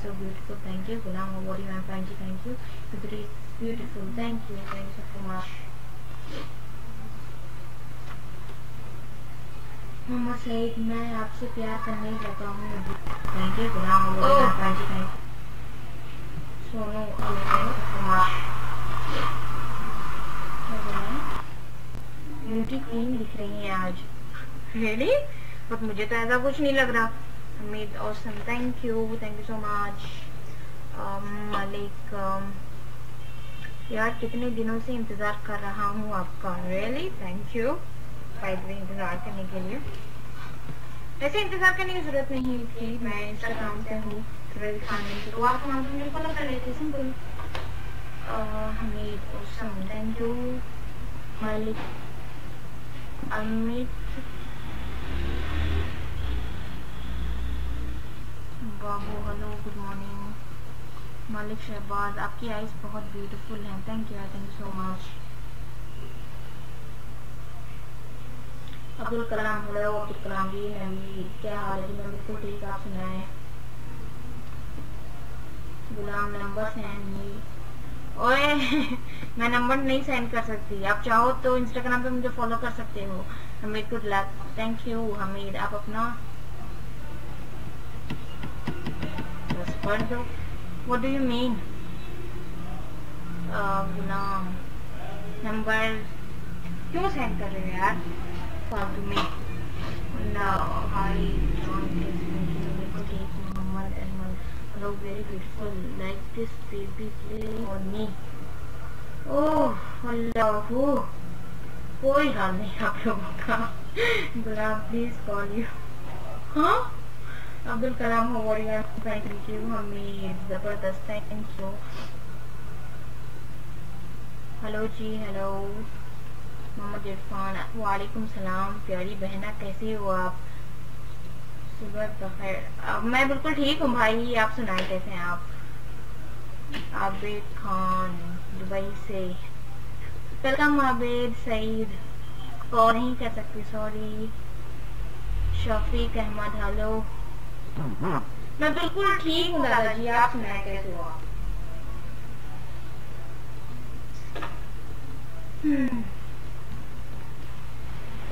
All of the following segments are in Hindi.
so beautiful. Thank you. Gulam Awadi ma'am, thank you. It is beautiful. Thank you so much. Mohammad Saeed, मैं आपसे प्यार करने लगा हूँ। Thank you Ghulam Avadi ma'am, thank you. Sonu beauty queen दिख रही है आज। रियली? बट मुझे तो ऐसा कुछ नहीं लग रहा। Hamid, awesome, thank you so much. मालिक, यार कितने दिनों से इंतजार कर रहा हूँ आपका। रियली थैंक यू इंतजार करने के लिए। वैसे इंतजार करने की जरूरत नहीं थी, मैं इंस्टाग्राम पे हूँ तो आप वहाँ पे मेरे फॉलो कर लेते simple. Hamid, awesome, thank you. Malik, Amit, Babu, hello, good morning. Malik Shahbaz, आपकी आईज बहुत ब्यूटीफुल हैं। Thank you so much. Abdul Kalam, hello Abdul Kalam ji, Naveed, क्या हाल है जी? मैं बिल्कुल ठीक, आप सुनाएं। गुलाम, नंबर सेंड नहीं। ओए मैं नंबर नहीं सेंड कर सकती। आप चाहो तो इंस्टाग्राम पे मुझे फॉलो कर सकते हो। Hamid, good luck, thank you. Hamid, आप अपना पढ़ दो। What do you mean? Ghulam, number क्यों सेंड कर रहे हो यार फालतू में? Hi Mohammad Ahmed, hello, very beautiful, like this baby play on me. Oh Allah, कोई हाल नहीं आप लोगों का। Ghulam, please call you. हाँ, अब्दुल कलाम, हो थैंक यू। हमें जबरदस्त, थैंक यू। हेलो जी, हेलो। मोहम्मद इरफान, वालेकुम सलाम। प्यारी बहना, कैसी हो आप? सुबह बखैर। मैं बिल्कुल ठीक हूँ भाई, आप सुनाए कैसे हैं आप? आबिद खान, दुबई से, वेलकम। आबिद सईद, कॉल नहीं कर सकती, सॉरी। शफीक अहमद, हेलो। मैं बिल्कुल ठीक हूँ दादाजी, आप सुनाए कैसे हो आप?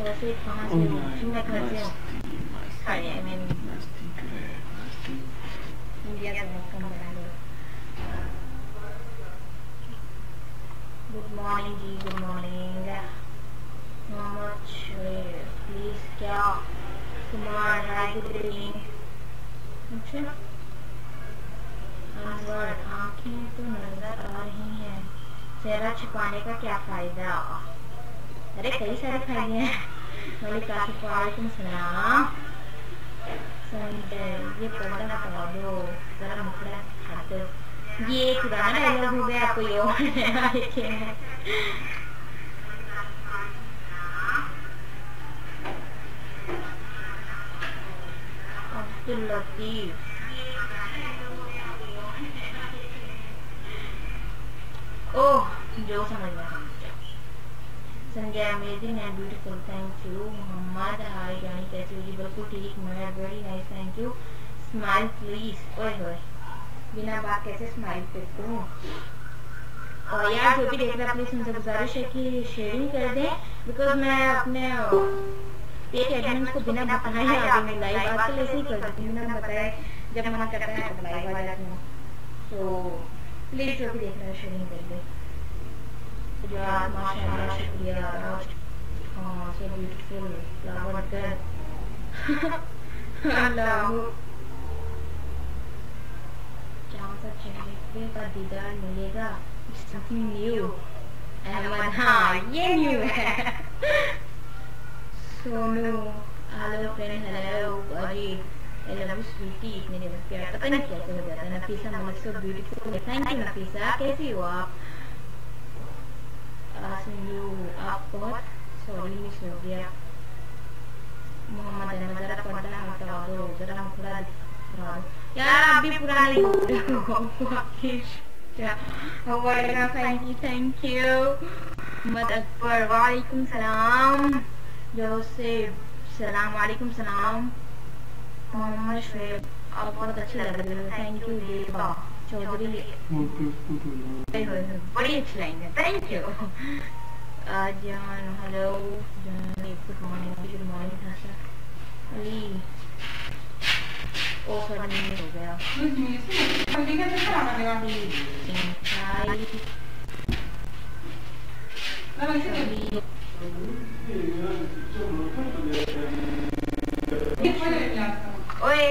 वैसे कहाँ से हो? मैं घर से हूँ। इंडिया का कम बना लो। गुड मॉर्निंग जी, good morning. Mohammad Shoaib, please क्या कुमार, हाय, गुड इवनिंग। अच्छा, आंखें तो नजर आ रही हैं, चेहरा छुपाने का क्या फायदा? अरे कई सारे फायदे हैं। मलिक आसिफ, वालेकुम सलाम। ये पर्दा हटा दो, जरा मुखड़ा हट दो। ये पुराना डायलॉग हो गया, कोई और नया लिखे हैं। अब्दुल लतीफ, ओह जो समझ में Sanjay amazing and beautiful, thank you. Mohammad hi जानी कैसी हो जी? बिल्कुल ठीक, मैं very nice, thank you. Smile please. ओए होए, बिना बात कैसे स्माइल करते हूँ। और यार जो भी देख रहे हैं प्लीज उनसे गुजारिश है कि शेयरिंग कर दें, बिकॉज मैं अपने पेज एडमिन्स को बिना बताए आ गई लाइव। आजकल ऐसे ही कर देती हूँ, बिना बताए जब मन करता है तब लाइव आ जाती हूँ। तो प्लीज जो भी देख रहे हैं शेयरिंग कर दें। जो आप माशाल्लाह, शुक्रिया। हाँ सो ब्यूटीफुल फ्लावर गर्ल। अल्लाह क्या सा चेहरे का दीदार मिलेगा, समथिंग न्यू। अहमद, हाँ ये न्यू है। सोनू हेलो फ्रेंड, हेलो अजी, आई लव यू स्वीटी, इतने दिन प्यार पता नहीं कैसे हो जाता है। Nafisa Malik so beautiful, thank you Nafisa, कैसी हो आप? आप बहुत सॉरी मिस हो गया। मोहम्मद अहमद जरा पर्दा हटा दो, जरा मुखड़ा दिखा दो। यार आप भी पूरा नहीं बोल रहे हो। Thank you. मद अकबर वालेकुम सलाम, जोसेफ सलाम वालेकुम सलाम। मोहम्मद शुएब आप बहुत अच्छे लग रहे हो, थैंक यू। देवा चौधरी बड़ी अच्छी लाइन है, थैंक यू। जान हेलो जान, good morning, good morning Hasa Ali. ओ सॉरी हो गया। ओए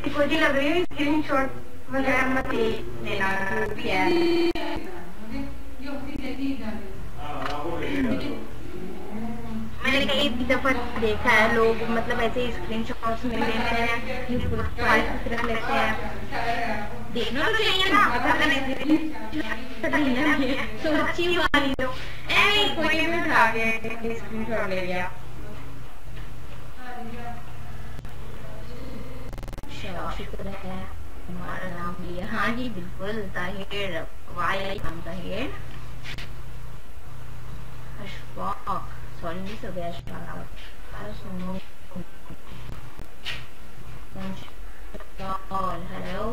खोजी लग रही है, स्क्रीनशॉट वगैरह मत लेना भी है। मैंने कई दफा देखा है लोग मतलब ऐसे स्क्रीनशॉट्स में लेते हैं, रख लेते हैं। देखना तो चाहिए ना, तो अच्छी वाली तो कोई में उठा के स्क्रीनशॉट ले लिया। शुक्र है हमारा नाम लिया। हाँ जी बिल्कुल, ताहिर वाई नाम ताहिर। अशफाक सॉरी मिस हो गया, अशफाक सुनो। हेलो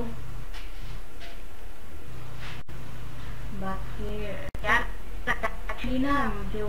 बाकी क्या एक्चुअली ना जो